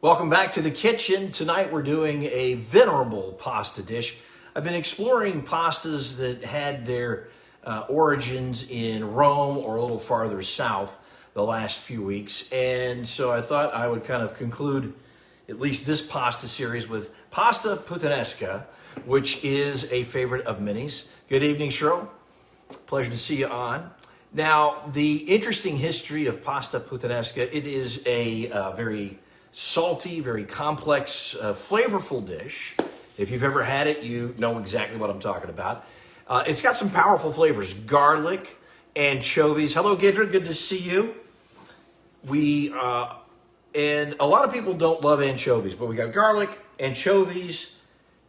Welcome back to the kitchen. Tonight we're doing a venerable pasta dish. I've been exploring pastas that had their origins in Rome or a little farther south the last few weeks. And so I thought I would kind of conclude at least this pasta series with pasta Putanesca, which is a favorite of Minnie's. Good evening, Cheryl. Pleasure to see you on. Now, the interesting history of pasta Putanesca, it is a very salty, very complex, flavorful dish. If you've ever had it, you know exactly what I'm talking about. It's got some powerful flavors: garlic, anchovies. Hello, Gidra, good to see you. And a lot of people don't love anchovies, but we got garlic, anchovies,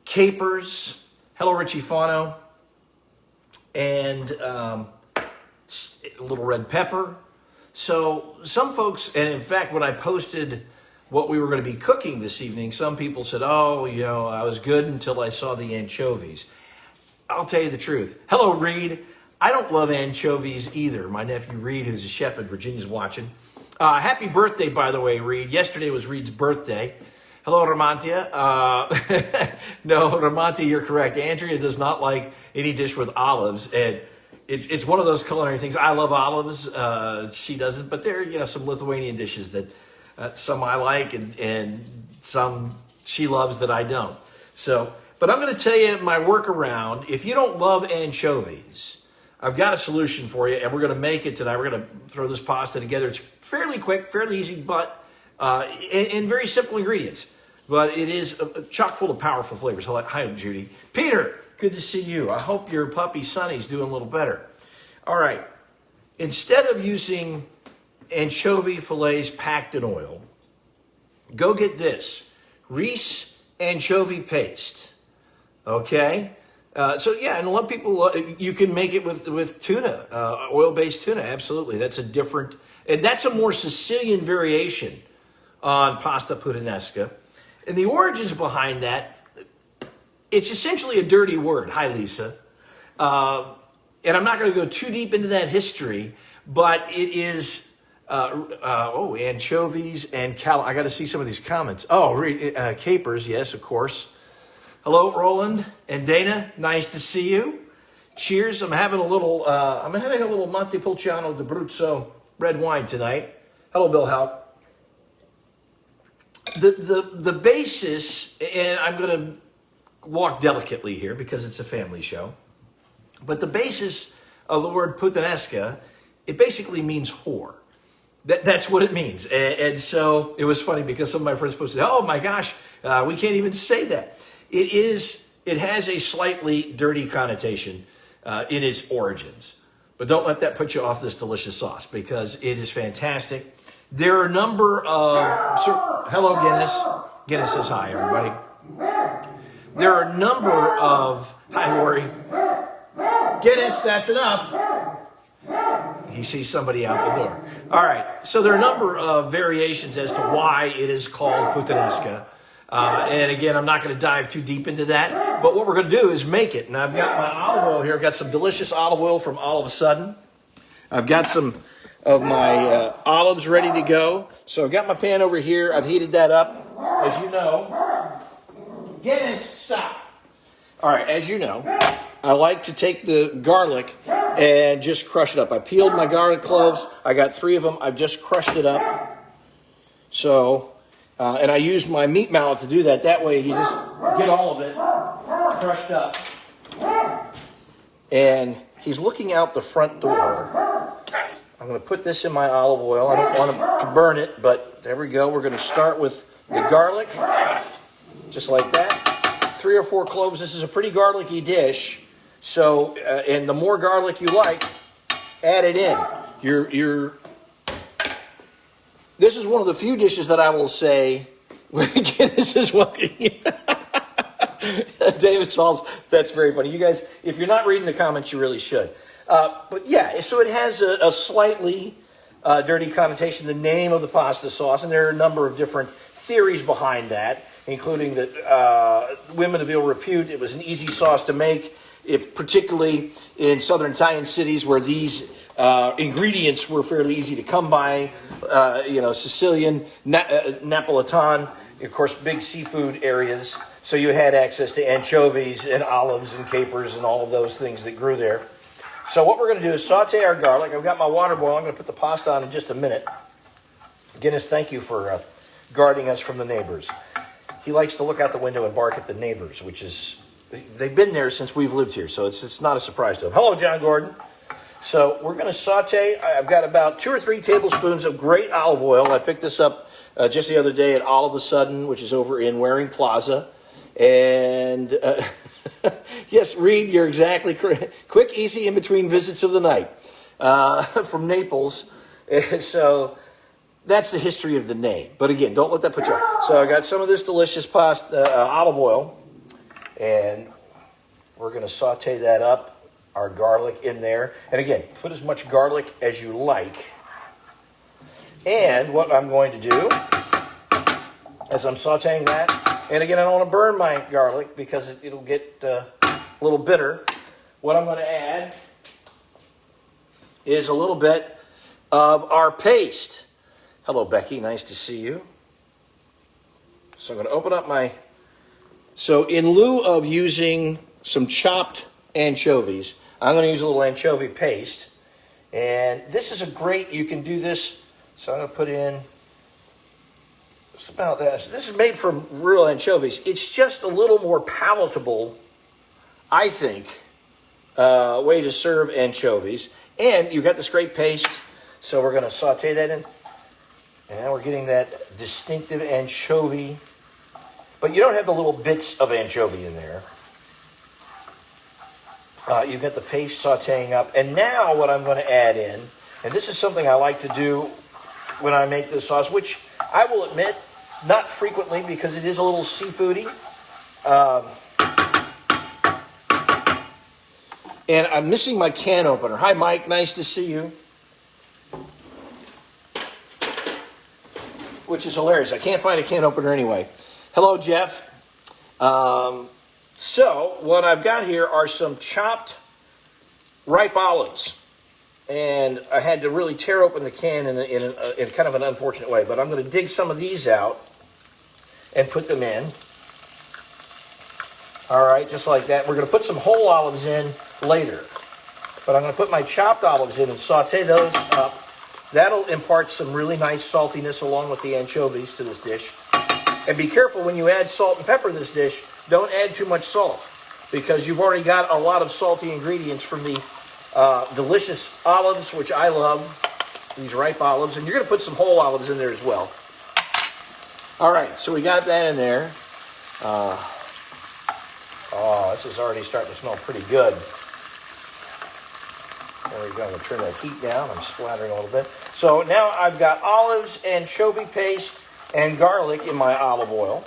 capers. Hello, Richie Fano. And a little red pepper. So some folks, and in fact, when I posted what we were going to be cooking this evening, some people said, oh, you know, I was good until I saw the anchovies. I'll tell you the truth. Hello, Reed. I don't love anchovies either. My nephew Reed, who's a chef in Virginia, is watching. Happy birthday, by the way, Reed. Yesterday was Reed's birthday. Hello, Ramantia. No, Ramantia, you're correct. Andrea does not like any dish with olives, and it's one of those culinary things. I love olives. She doesn't, but there are some Lithuanian dishes that some I like and some she loves that I don't. So, but I'm going to tell you my workaround. If you don't love anchovies, I've got a solution for you, and we're going to make it tonight. We're going to throw this pasta together. It's fairly quick, fairly easy, but and very simple ingredients. But it is chock full of powerful flavors. Hi, Judy. Peter, good to see you. I hope your puppy Sonny's doing a little better. All right. Instead of using anchovy fillets packed in oil, go get this Reese Anchovy Paste. Okay? So yeah, and a lot of people, you can make it with tuna, oil-based tuna. Absolutely. That's a different, and that's a more Sicilian variation on pasta Putanesca. And the origins behind that, it's essentially a dirty word. Hi, Lisa. And I'm not going to go too deep into that history, but it is anchovies and I got to see some of these comments. Capers, yes, of course. Hello, Roland and Dana. Nice to see you. Cheers. I'm having a little Montepulciano d'Abruzzo red wine tonight. Hello, Bill Howe. The basis, and I'm going to walk delicately here because it's a family show, but the basis of the word Putanesca, it basically means whore. That's what it means. And so it was funny because some of my friends posted, oh my gosh, we can't even say that. It has a slightly dirty connotation in its origins. But don't let that put you off this delicious sauce because it is fantastic. There are a number of... hello, Guinness. Guinness says hi, everybody. There are a number of... Hi, Lori. Guinness, that's enough. He sees somebody out the door. All right, so there are a number of variations as to why it is called Putanesca. And again, I'm not going to dive too deep into that. But what we're going to do is make it. And I've got my olive oil here. I've got some delicious olive oil from All of a Sudden. I've got some of my olives ready to go. So I've got my pan over here. I've heated that up. As you know, Guinness, stop. All right, as you know, I like to take the garlic and just crush it up. I peeled my garlic cloves. I got 3 of them. I've just crushed it up. So, and I used my meat mallet to do that. That way you just get all of it crushed up. And he's looking out the front door. I'm going to put this in my olive oil. I don't want to burn it, but there we go. We're going to start with the garlic, just like that. 3 or 4 cloves. This is a pretty garlicky dish. So, and the more garlic you like, add it in. This is one of the few dishes that I will say, Guinness is walking. David Sauls, that's very funny. You guys, if you're not reading the comments, you really should. But yeah, so it has a slightly dirty connotation, the name of the pasta sauce, and there are a number of different theories behind that, including that women of ill repute, it was an easy sauce to make, particularly in southern Italian cities where these ingredients were fairly easy to come by. Sicilian, Napolitan, of course, big seafood areas. So you had access to anchovies and olives and capers and all of those things that grew there. So what we're going to do is saute our garlic. I've got my water boiling. I'm going to put the pasta on in just a minute. Guinness, thank you for guarding us from the neighbors. He likes to look out the window and bark at the neighbors, which is, they've been there since we've lived here, so it's not a surprise to him. Hello, John Gordon. So we're going to saute. I've got about 2 or 3 tablespoons of great olive oil. I picked this up just the other day at All of a Sudden, which is over in Waring Plaza. And yes, Reed, you're exactly correct. Quick, easy, in between visits of the night from Naples. So that's the history of the name. But again, don't let that put you off. So I got some of this delicious pasta, olive oil, and we're going to saute that up. Our garlic in there. And again, put as much garlic as you like. And what I'm going to do as I'm sauteing that, and again, I don't want to burn my garlic because it'll get a little bitter. What I'm going to add is a little bit of our paste. Hello, Becky. Nice to see you. So I'm going to open up my... So in lieu of using some chopped anchovies, I'm going to use a little anchovy paste. And this is a great... You can do this. So I'm going to put in... Just about that. So this is made from real anchovies. It's just a little more palatable, I think, way to serve anchovies. And you've got this great paste. So we're going to saute that in. And we're getting that distinctive anchovy. But you don't have the little bits of anchovy in there. You've got the paste sauteing up. And now what I'm going to add in, and this is something I like to do when I make this sauce, which I will admit, not frequently because it is a little seafoody. And I'm missing my can opener. Hi, Mike. Nice to see you. Which is hilarious. I can't find a can opener anyway. Hello, Jeff. So what I've got here are some chopped ripe olives. And I had to really tear open the can in kind of an unfortunate way. But I'm going to dig some of these out and put them in. All right, just like that. We're going to put some whole olives in later. But I'm going to put my chopped olives in and saute those up. That'll impart some really nice saltiness along with the anchovies to this dish. And be careful when you add salt and pepper to this dish. Don't add too much salt because you've already got a lot of salty ingredients from the delicious olives, which I love, these ripe olives. And you're going to put some whole olives in there as well. All right, so we got that in there. This is already starting to smell pretty good. There we go. I'm going to turn that heat down. I'm splattering a little bit. So now I've got olives, anchovy paste, and garlic in my olive oil.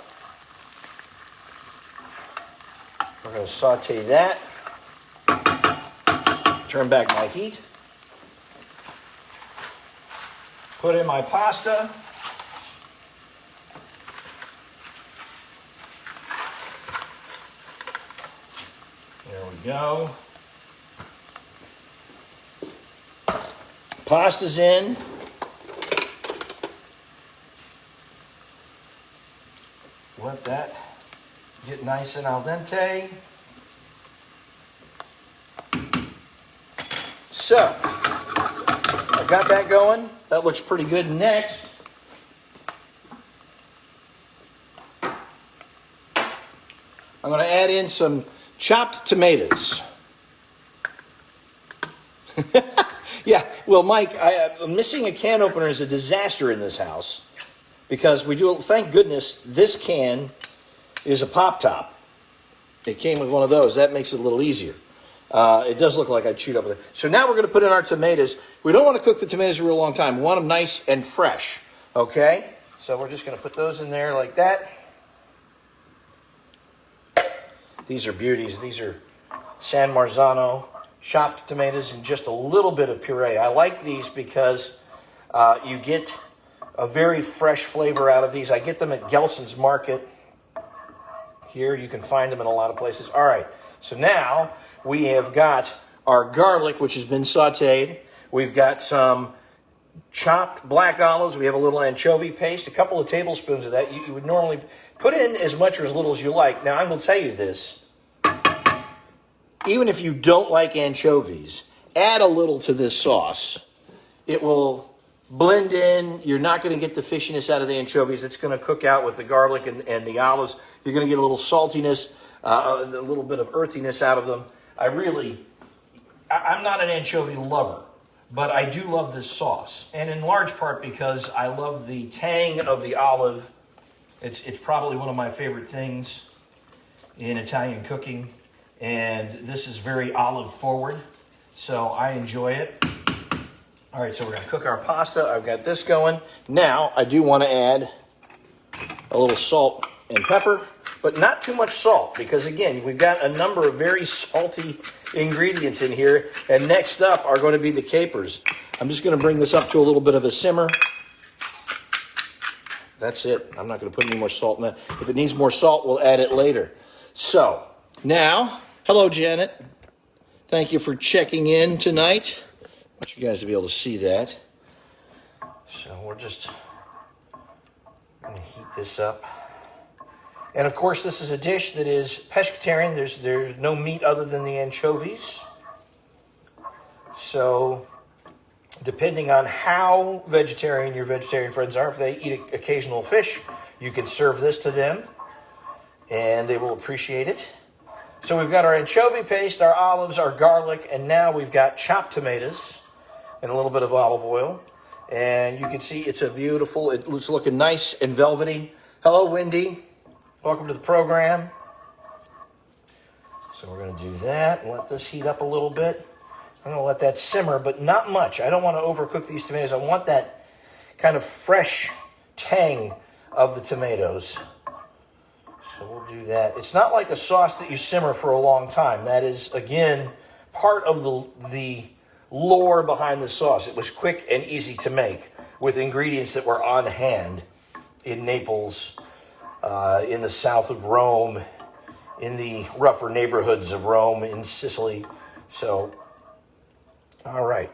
We're going to saute that. Turn back my heat. Put in my pasta. There we go. Pasta's in. Let that get nice and al dente. So, I got that going. That looks pretty good. Next, I'm going to add in some chopped tomatoes. Yeah, well, Mike, missing a can opener is a disaster in this house because we do, thank goodness, this can is a pop top. It came with one of those. That makes it a little easier. It does look like I chewed up with it. So now we're going to put in our tomatoes. We don't want to cook the tomatoes a real long time. We want them nice and fresh, okay? So we're just going to put those in there like that. These are beauties. These are San Marzano chopped tomatoes and just a little bit of puree. I like these because you get a very fresh flavor out of these. I get them at Gelson's Market. Here, you can find them in a lot of places. All right, so now we have got our garlic, which has been sauteed. We've got some chopped black olives. We have a little anchovy paste, a couple of tablespoons of that. You would normally put in as much or as little as you like. Now, I'm going to tell you this. Even if you don't like anchovies, add a little to this sauce. It will blend in. You're not going to get the fishiness out of the anchovies. It's going to cook out with the garlic and the olives. You're going to get a little saltiness, a little bit of earthiness out of them. I'm not an anchovy lover, but I do love this sauce. And in large part because I love the tang of the olive. It's probably one of my favorite things in Italian cooking. And this is very olive forward, so I enjoy it. All right, so we're going to cook our pasta. I've got this going. Now, I do want to add a little salt and pepper, but not too much salt because, again, we've got a number of very salty ingredients in here. And next up are going to be the capers. I'm just going to bring this up to a little bit of a simmer. That's it. I'm not going to put any more salt in that. If it needs more salt, we'll add it later. So, now, hello, Janet. Thank you for checking in tonight. I want you guys to be able to see that. So we're just going to heat this up. And of course, this is a dish that is pescatarian. There's no meat other than the anchovies. So depending on how vegetarian your vegetarian friends are, if they eat occasional fish, you can serve this to them and they will appreciate it. So we've got our anchovy paste, our olives, our garlic, and now we've got chopped tomatoes and a little bit of olive oil. And you can see it's it's looking nice and velvety. Hello, Wendy. Welcome to the program. So we're going to do that and let this heat up a little bit. I'm going to let that simmer, but not much. I don't want to overcook these tomatoes. I want that kind of fresh tang of the tomatoes. So we'll do that. It's not like a sauce that you simmer for a long time. That is, again, part of the lore behind the sauce. It was quick and easy to make with ingredients that were on hand in Naples, in the south of Rome, in the rougher neighborhoods of Rome, in Sicily. So, all right.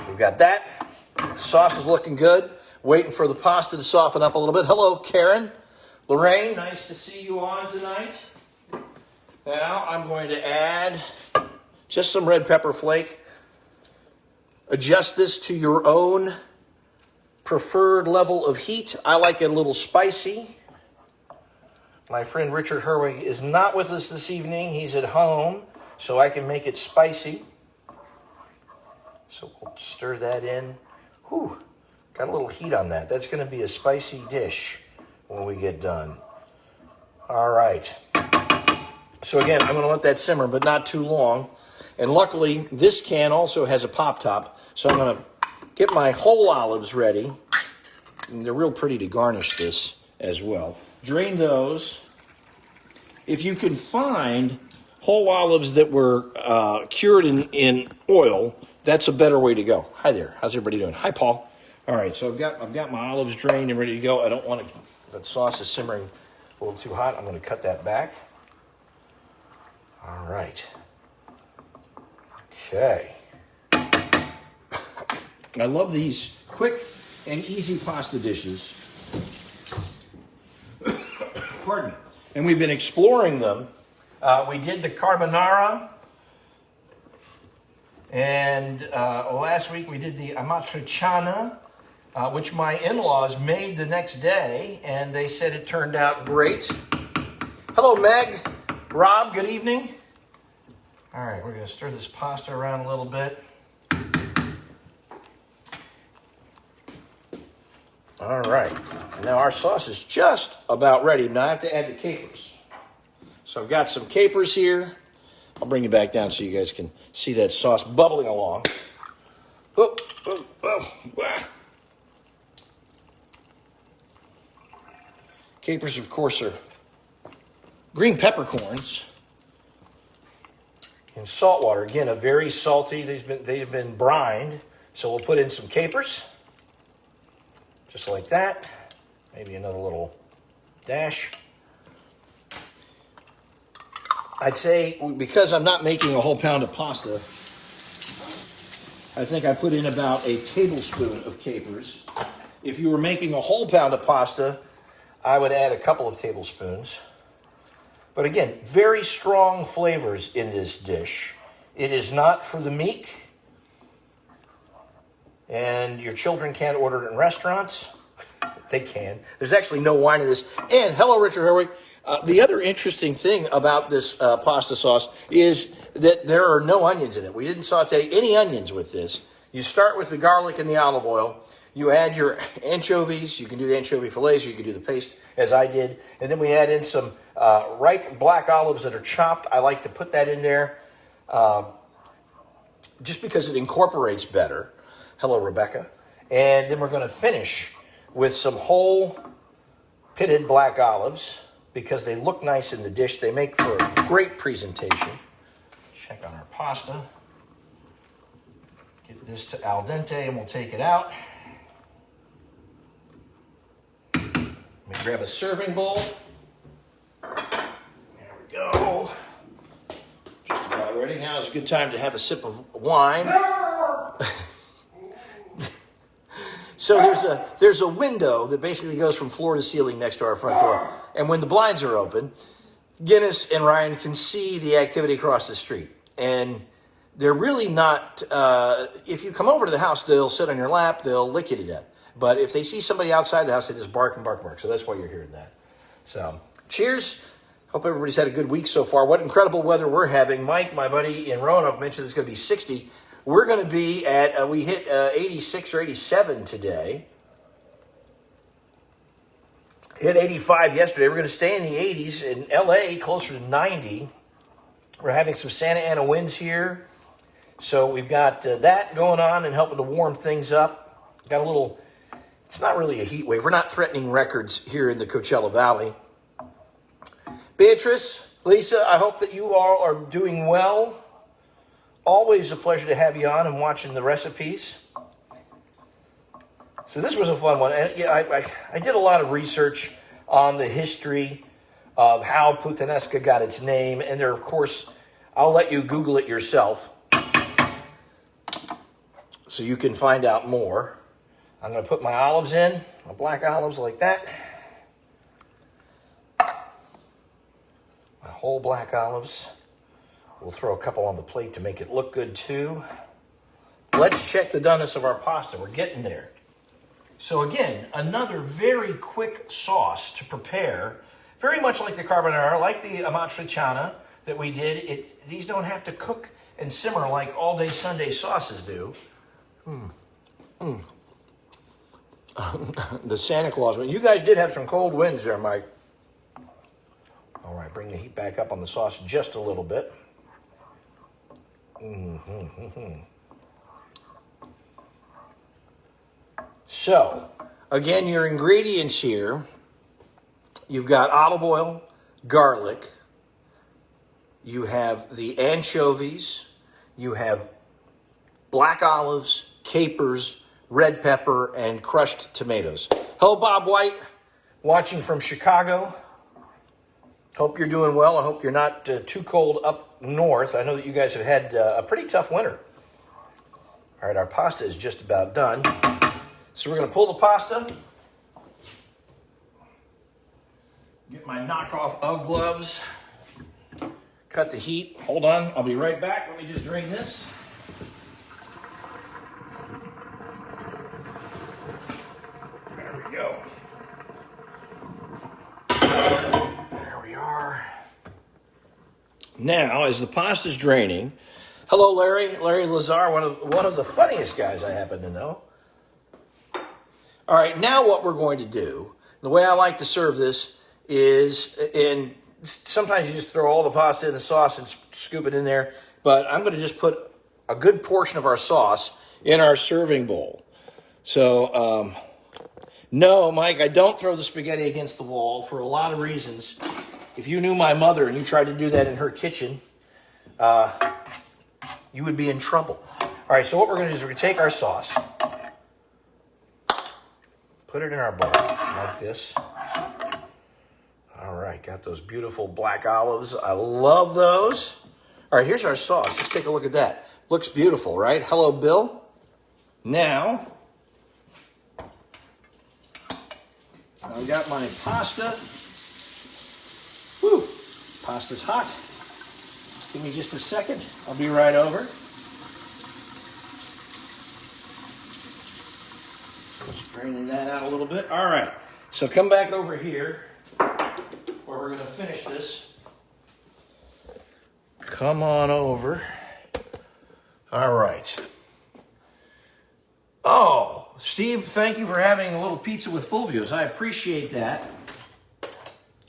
We've got that. The sauce is looking good. Waiting for the pasta to soften up a little bit. Hello, Karen. Lorraine, nice to see you on tonight. Now I'm going to add just some red pepper flake. Adjust this to your own preferred level of heat. I like it a little spicy. My friend Richard Herwig is not with us this evening. He's at home, so I can make it spicy. So we'll stir that in. Whew, got a little heat on that. That's going to be a spicy dish when we get done. All right. So again, I'm going to let that simmer, but not too long. And luckily, this can also has a pop top. So I'm going to get my whole olives ready. And they're real pretty to garnish this as well. Drain those. If you can find whole olives that were cured in oil, that's a better way to go. Hi there. How's everybody doing? Hi, Paul. All right, so I've got my olives drained and ready to go. I don't want to. That sauce is simmering a little too hot. I'm going to cut that back. All right. Okay. I love these quick and easy pasta dishes. Pardon me. And we've been exploring them. We did the carbonara. And last week we did the amatriciana, which my in-laws made the next day, and they said it turned out great. Hello, Meg. Rob, good evening. All right, we're going to stir this pasta around a little bit. All right, now our sauce is just about ready. Now I have to add the capers. So I've got some capers here. I'll bring it back down so you guys can see that sauce bubbling along. Oh, oh, oh, ah. Capers, of course, are green peppercorns in salt water. Again, a very salty. They've been brined, so we'll put in some capers, just like that. Maybe another little dash. I'd say, because I'm not making a whole pound of pasta, I think I put in about a tablespoon of capers. If you were making a whole pound of pasta, I would add a couple of tablespoons. But again, very strong flavors in this dish. It is not for the meek. And your children can't order it in restaurants. They can. There's actually no wine in this. And hello, Richard Herwig. The other interesting thing about this pasta sauce is that there are no onions in it. We didn't saute any onions with this. You start with the garlic and the olive oil. You add your anchovies. You can do the anchovy fillets, or you can do the paste, as I did. And then we add in some ripe black olives that are chopped. I like to put that in there just because it incorporates better. Hello, Rebecca. And then we're going to finish with some whole pitted black olives because they look nice in the dish. They make for a great presentation. Check on our pasta. Get this to al dente and we'll take it out. Let me grab a serving bowl. There we go. Just about ready. Now is a good time to have a sip of wine. So there's a window that basically goes from floor to ceiling next to our front door. And when the blinds are open, Guinness and Ryan can see the activity across the street. And they're really not, if you come over to the house, they'll sit on your lap, they'll lick you to death. But if they see somebody outside the house, they just bark and bark and bark. So that's why you're hearing that. So cheers. Hope everybody's had a good week so far. What incredible weather we're having. Mike, my buddy in Roanoke, mentioned it's going to be 60. We're going to be at, we hit 86 or 87 today. Hit 85 yesterday. We're going to stay in the 80s. In LA, closer to 90. We're having some Santa Ana winds here. So we've got that going on and helping to warm things up. Got a little, it's not really a heat wave. We're not threatening records here in the Coachella Valley. Beatrice, Lisa, I hope that you all are doing well. Always a pleasure to have you on and watching the recipes. So this was a fun one. And yeah, I did a lot of research on the history of how Putanesca got its name. And there, of course, I'll let you Google it yourself so you can find out more. I'm going to put my olives in, my black olives like that. My whole black olives. We'll throw a couple on the plate to make it look good too. Let's check the doneness of our pasta. We're getting there. So again, another very quick sauce to prepare. Very much like the carbonara, like the amatriciana that we did. These don't have to cook and simmer like all-day Sunday sauces do. The Santa Claus one. You guys did have some cold winds there, Mike. All right, bring the heat back up on the sauce just a little bit. So, again, your ingredients here, you've got olive oil, garlic, you have the anchovies, you have black olives, capers, red pepper, and crushed tomatoes. Hello, Bob White, watching from Chicago. Hope you're doing well. I hope you're not too cold up north. I know that you guys have had a pretty tough winter. All right, our pasta is just about done. So we're going to pull the pasta. Get my knockoff of gloves. Cut the heat. Hold on. I'll be right back. Let me just drain this. There we go. There we are. Now, as the pasta's draining, hello, Larry. Larry Lazar, one of the funniest guys I happen to know. All right, now what we're going to do, the way I like to serve this is, and sometimes you just throw all the pasta in the sauce and scoop it in there, but I'm going to just put a good portion of our sauce in our serving bowl. So, no, Mike, I don't throw the spaghetti against the wall for a lot of reasons. If you knew my mother and you tried to do that in her kitchen, you would be in trouble. All right, so what we're going to do is we're going to take our sauce, put it in our bowl like this. All right, got those beautiful black olives. I love those. All right, here's our sauce. Let's take a look at that. Looks beautiful, right? Hello, Bill. Now, I've got my pasta. Whew, pasta's hot. Give me just a second. I'll be right over. Straining that out a little bit. All right, so come back over here where we're going to finish this. Come on over. All right. Oh, Steve, thank you for having a little pizza with Fulvio's. I appreciate that.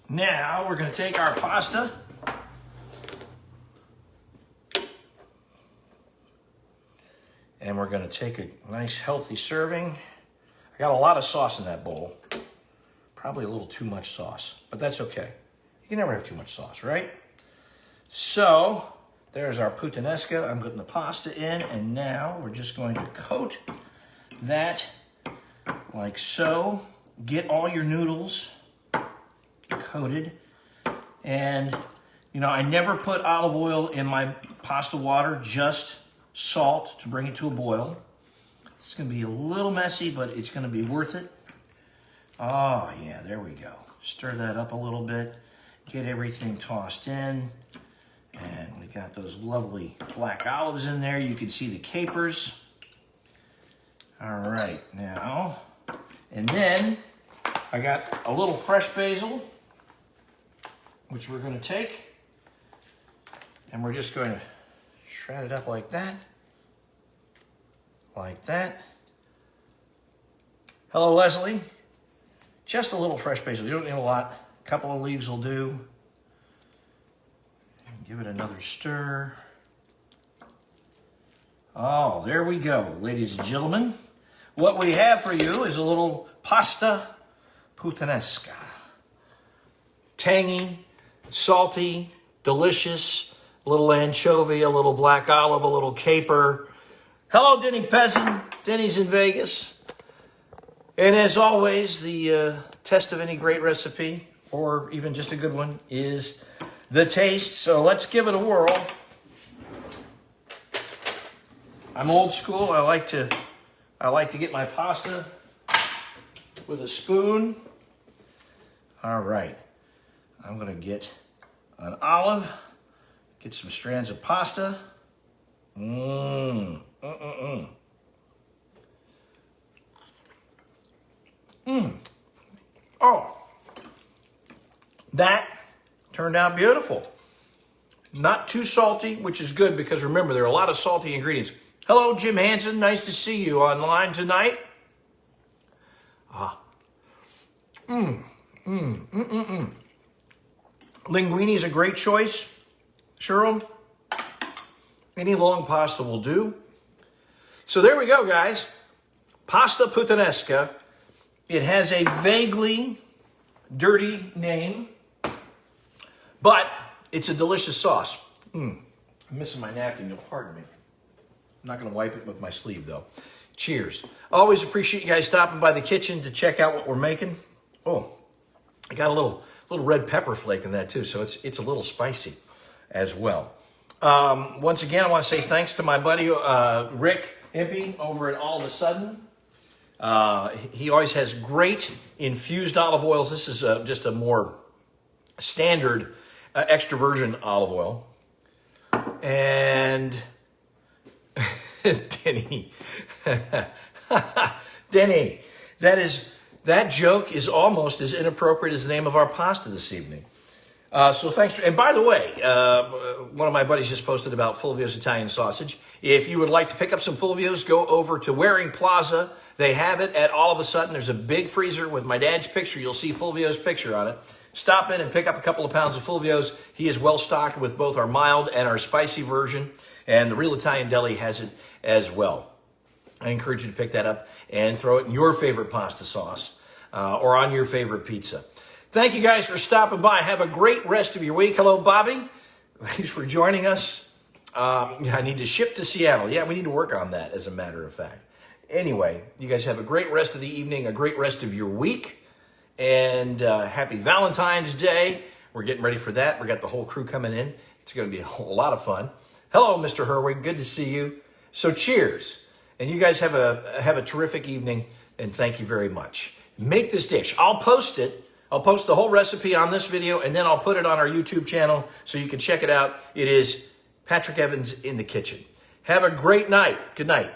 Now we're going to take our pasta. And we're going to take a nice healthy serving. I got a lot of sauce in that bowl. Probably a little too much sauce, but that's okay. You can never have too much sauce, right? So there's our Putanesca. I'm putting the pasta in, and now we're just going to coat that like so. Get all your noodles coated. And, you know, I never put olive oil in my pasta water, just salt to bring it to a boil. It's going to be a little messy, but it's going to be worth it. Oh, yeah, there we go. Stir that up a little bit. Get everything tossed in. And we got those lovely black olives in there. You can see the capers. All right, now, and then I got a little fresh basil, which we're going to take, and we're just going to shred it up like that. Like that. Hello, Leslie. Just a little fresh basil. You don't need a lot. A couple of leaves will do. And give it another stir. Oh, there we go, ladies and gentlemen. What we have for you is a little pasta Putanesca. Tangy, salty, delicious. A little anchovy, a little black olive, a little caper. Hello, Denny Peasant. Denny's in Vegas. And as always, the test of any great recipe, or even just a good one, is the taste. So let's give it a whirl. I'm old school. I like to get my pasta with a spoon. All right. I'm going to get an olive, get some strands of pasta. Oh, that turned out beautiful. Not too salty, which is good because remember, there are a lot of salty ingredients. Hello, Jim Hansen. Nice to see you online tonight. Linguine is a great choice. Cheryl, any long pasta will do. So there we go, guys. Pasta Putanesca. It has a vaguely dirty name, but it's a delicious sauce. I'm missing my napkin, you'll pardon me. I'm not going to wipe it with my sleeve, though. Cheers. Always appreciate you guys stopping by the kitchen to check out what we're making. Oh, I got a little red pepper flake in that, too, so it's a little spicy as well. Once again, I want to say thanks to my buddy Rick Impey over at All of a Sudden. He always has great infused olive oils. This is just a more standard extra virgin olive oil. And Denny, Denny, that joke is almost as inappropriate as the name of our pasta this evening. So thanks. And by the way, one of my buddies just posted about Fulvio's Italian sausage. If you would like to pick up some Fulvio's, go over to Waring Plaza. They have it at All of a Sudden. There's a big freezer with my dad's picture. You'll see Fulvio's picture on it. Stop in and pick up a couple of pounds of Fulvio's. He is well stocked with both our mild and our spicy version. And the Real Italian Deli has it as well. I encourage you to pick that up and throw it in your favorite pasta sauce or on your favorite pizza. Thank you guys for stopping by. Have a great rest of your week. Hello, Bobby. Thanks for joining us. I need to ship to Seattle. Yeah, we need to work on that, as a matter of fact. Anyway, you guys have a great rest of the evening, a great rest of your week, and happy Valentine's Day. We're getting ready for that. We got the whole crew coming in. It's going to be a whole lot of fun. Hello, Mr. Herwig. Good to see you. So cheers. And you guys have a terrific evening, and thank you very much. Make this dish. I'll post it. I'll post the whole recipe on this video, and then I'll put it on our YouTube channel so you can check it out. It is Patrick Evans in the Kitchen. Have a great night. Good night.